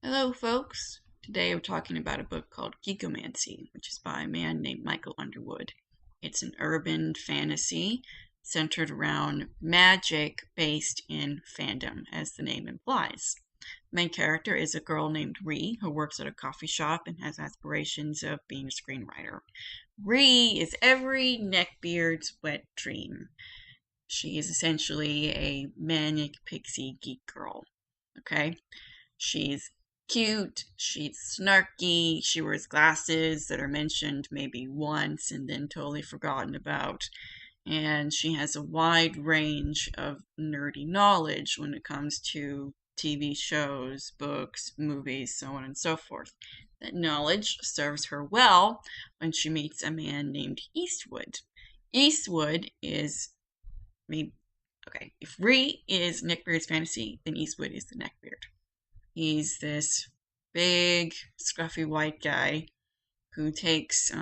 Hello, folks. Today we're talking about a book called Geekomancy, which is by a man named Michael Underwood. It's an urban fantasy centered around magic based in fandom, as the name implies. The main character is a girl named Ree who works at a coffee shop and has aspirations of being a screenwriter. Ree is every neckbeard's wet dream. She is essentially a manic pixie geek girl. Okay? She's cute, she's snarky, she wears glasses that are mentioned maybe once and then totally forgotten about, and she has a wide range of nerdy knowledge when it comes to TV shows, books, movies, so on and so forth. That knowledge serves her well when she meets a man named Eastwood. Eastwood is, okay, if Ree is Neckbeard's fantasy, then Eastwood is the Neckbeard. He's this big, scruffy white guy who takes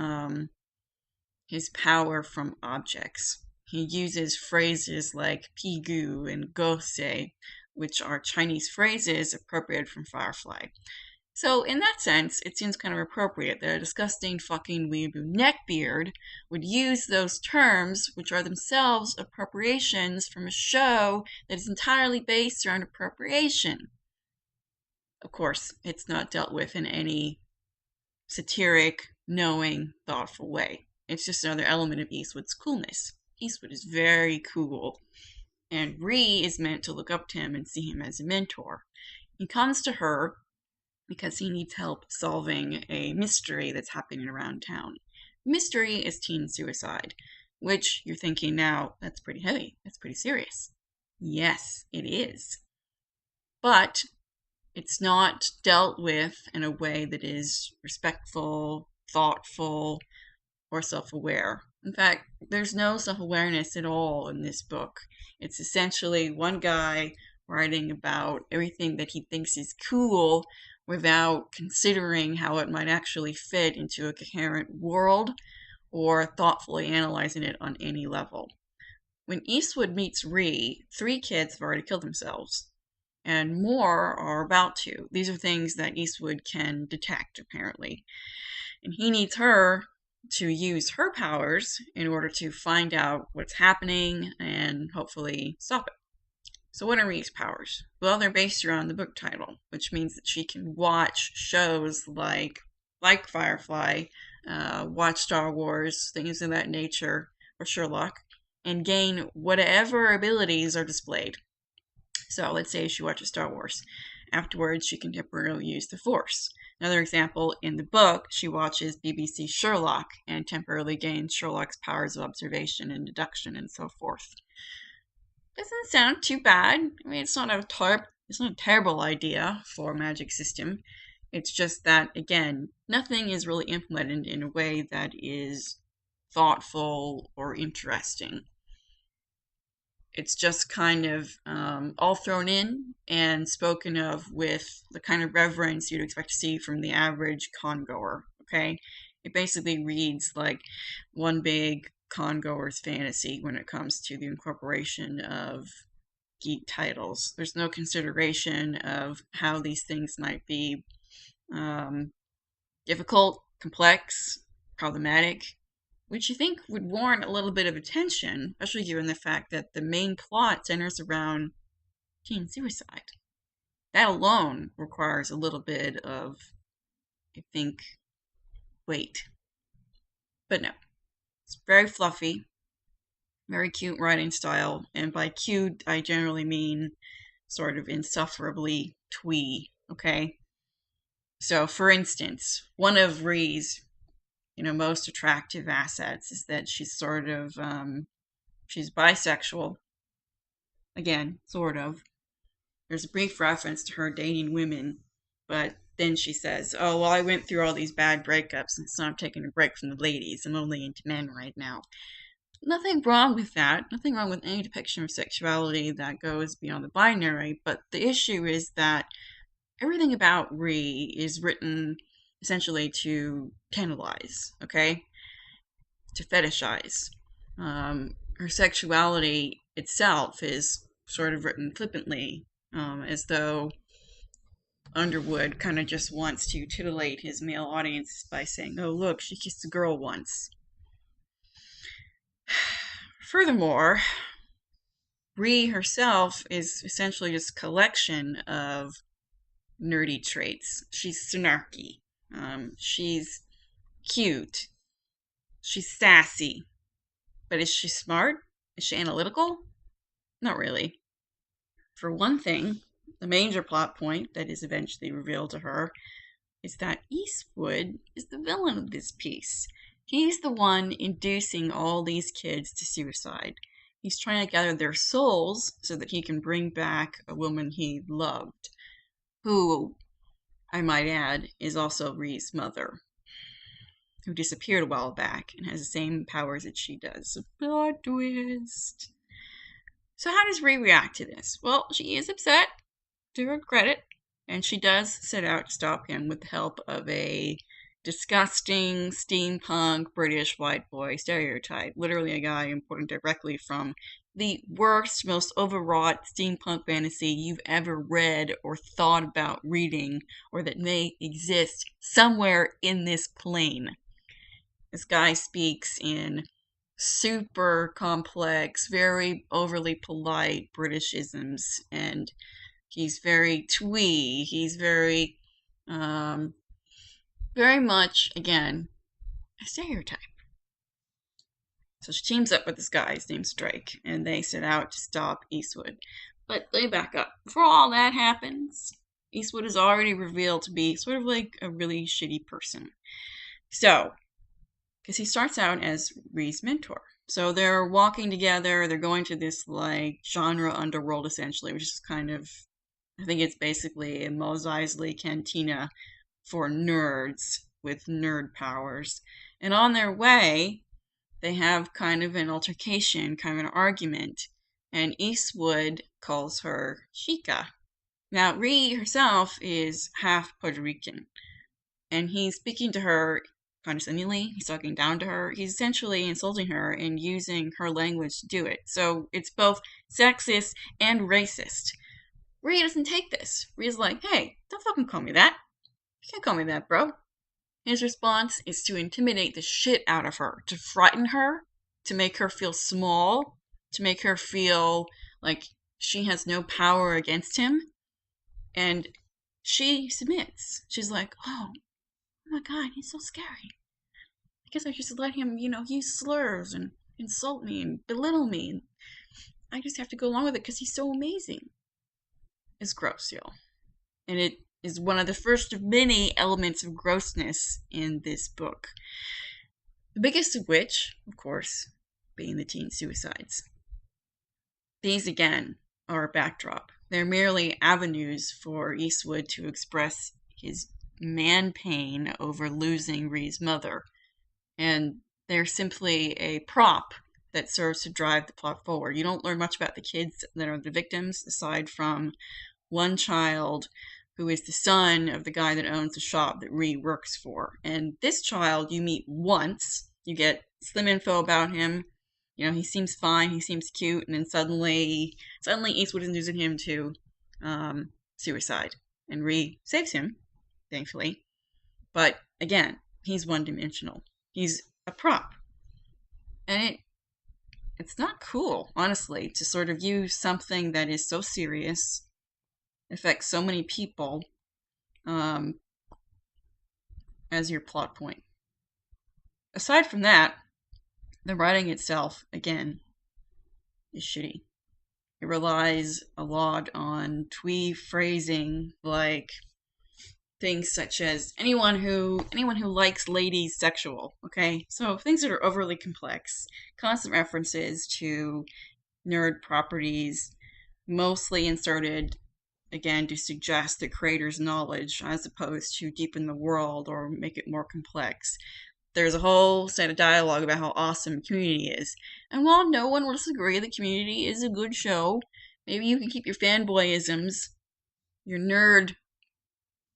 his power from objects. He uses phrases like pigu and gose, which are Chinese phrases appropriated from Firefly. So, in that sense, it seems kind of appropriate that a disgusting fucking weeaboo neckbeard would use those terms, which are themselves appropriations from a show that is entirely based around appropriation. Of course, it's not dealt with in any satiric, knowing, thoughtful way. It's just another element of Eastwood's coolness. Eastwood is very cool, and Ree is meant to look up to him and see him as a mentor. He comes to her because he needs help solving a mystery that's happening around town. The mystery is teen suicide, which you're thinking now, that's pretty heavy, that's pretty serious. Yes, it is. But it's not dealt with in a way that is respectful, thoughtful, or self-aware. In fact, there's no self-awareness at all in this book. It's essentially one guy writing about everything that he thinks is cool without considering how it might actually fit into a coherent world or thoughtfully analyzing it on any level. When Eastwood meets Ree, 3 kids have already killed themselves, and more are about to. These are things that Eastwood can detect, apparently. And he needs her to use her powers in order to find out what's happening and hopefully stop it. So what are Ree's powers? Well, they're based around the book title, which means that she can watch shows like Firefly, watch Star Wars, things of that nature, or Sherlock, and gain whatever abilities are displayed. So let's say she watches Star Wars. Afterwards, she can temporarily use the Force. Another example, in the book, she watches BBC Sherlock and temporarily gains Sherlock's powers of observation and deduction and so forth. Doesn't sound too bad. I mean, it's not a terrible idea for a magic system. It's just that, again, nothing is really implemented in a way that is thoughtful or interesting. It's just kind of all thrown in and spoken of with the kind of reverence you'd expect to see from the average congoer, okay? It basically reads like one big congoer's fantasy when it comes to the incorporation of geek titles. There's no consideration of how these things might be difficult, complex, problematic, which you think would warrant a little bit of attention, especially given the fact that the main plot centers around teen suicide. That alone requires a little bit of, I think, weight. But no, it's very fluffy, very cute writing style, and by cute, I generally mean sort of insufferably twee, okay? So, for instance, one of Ree's most attractive assets is that she's sort of, she's bisexual. Again, sort of. There's a brief reference to her dating women, but then she says, oh, well, I went through all these bad breakups, and so I'm taking a break from the ladies. I'm only into men right now. Nothing wrong with that. Nothing wrong with any depiction of sexuality that goes beyond the binary, but the issue is that everything about Ree is written essentially to tantalize, okay? To fetishize. Her sexuality itself is sort of written flippantly, as though Underwood kind of just wants to titillate his male audience by saying, oh, look, she kissed a girl once. Furthermore, Ree herself is essentially just a collection of nerdy traits. She's snarky. She's cute. She's sassy. But is she smart? Is she analytical? Not really. For one thing, the major plot point that is eventually revealed to her is that Eastwood is the villain of this piece. He's the one inducing all these kids to suicide. He's trying to gather their souls so that he can bring back a woman he loved, who, I might add, is also Ree's mother, who disappeared a while back and has the same powers that she does. A plot twist. So how does Ree react to this? Well, she is upset, to her credit, and she does set out to stop him with the help of a disgusting steampunk British white boy stereotype. Literally a guy imported directly from the worst, most overwrought steampunk fantasy you've ever read or thought about reading, or that may exist somewhere in this plane. This guy speaks in super complex, very overly polite Britishisms, and he's very twee. He's very much, again, a stereotype. So she teams up with this guy, his name's Drake, and they set out to stop Eastwood. But let me back up. Before all that happens, Eastwood is already revealed to be sort of like a really shitty person. So, because he starts out as Ree's mentor. So they're walking together, they're going to this like genre underworld essentially, which is kind of, I think it's basically a Mos Eisley cantina for nerds with nerd powers. And on their way, they have kind of an altercation, kind of an argument, and Eastwood calls her chica. Now, Ree herself is half Puerto Rican, and he's speaking to her condescendingly. He's talking down to her. He's essentially insulting her and using her language to do it. So it's both sexist and racist. Ree doesn't take this. Ree's like, hey, don't fucking call me that. You can't call me that, bro. His response is to intimidate the shit out of her, to frighten her, to make her feel small, to make her feel like she has no power against him. And she submits. She's like, oh my god, he's so scary. I guess I just let him, use slurs and insult me and belittle me. And I just have to go along with it because he's so amazing. It's gross, y'all. And it is one of the first of many elements of grossness in this book. The biggest of which, of course, being the teen suicides. These, again, are a backdrop. They're merely avenues for Eastwood to express his man pain over losing Ree's mother. And they're simply a prop that serves to drive the plot forward. You don't learn much about the kids that are the victims, aside from one child who is the son of the guy that owns the shop that Ree works for. And this child you meet once, you get slim info about him. He seems fine, he seems cute, and then suddenly Eastwood is losing him to suicide. And Ree saves him, thankfully. But again, he's one-dimensional. He's a prop. And it's not cool, honestly, to sort of use something that is so serious, affects so many people, as your plot point. Aside from that, the writing itself, again, is shitty. It relies a lot on twee phrasing, like things such as anyone who likes ladies sexual, okay? So things that are overly complex, constant references to nerd properties, mostly inserted, again, to suggest the creator's knowledge as opposed to deepen the world or make it more complex. There's a whole set of dialogue about how awesome Community is. And while no one will disagree that Community is a good show, maybe you can keep your fanboyisms, your nerd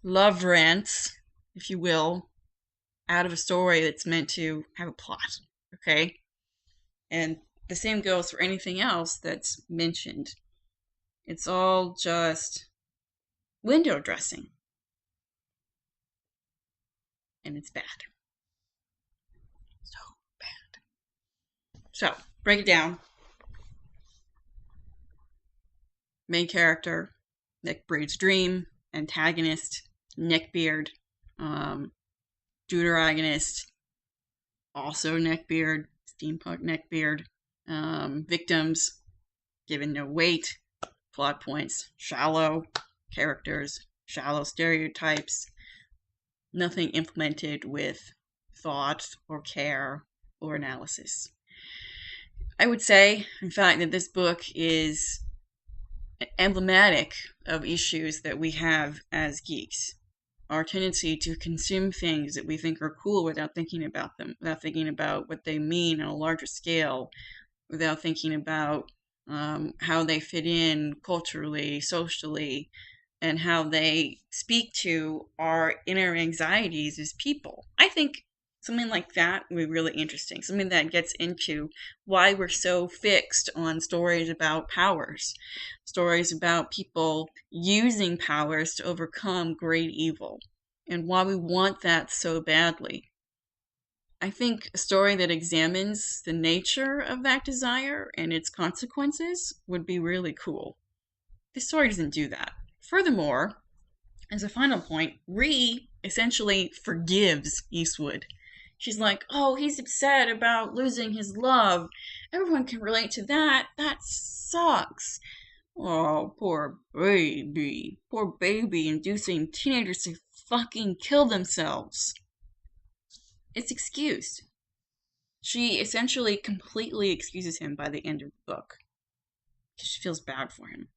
love rants, if you will, out of a story that's meant to have a plot, okay? And the same goes for anything else that's mentioned. It's all just window dressing. and it's bad. So bad. So, break it down. Main character, Neckbeard's dream. Antagonist, Neckbeard. Deuteragonist, also Neckbeard, steampunk Neckbeard. Victims, given no weight. Plot points, shallow characters, shallow stereotypes. Nothing implemented with thought or care or analysis. I would say, in fact, that this book is emblematic of issues that we have as geeks. Our tendency to consume things that we think are cool without thinking about them, without thinking about what they mean on a larger scale, without thinking about how they fit in culturally, socially, and how they speak to our inner anxieties as people. I think something like that would be really interesting. Something that gets into why we're so fixed on stories about powers, stories about people using powers to overcome great evil, and why we want that so badly. I think a story that examines the nature of that desire and its consequences would be really cool. This story doesn't do that. Furthermore, as a final point, Ree essentially forgives Eastwood. She's like, oh, he's upset about losing his love. Everyone can relate to that. That sucks. Oh, poor baby. Poor baby inducing teenagers to fucking kill themselves. It's excused. She essentially completely excuses him by the end of the book. She feels bad for him.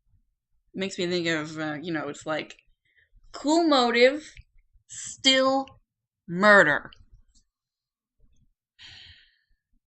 It makes me think of, it's like, cool motive, still murder.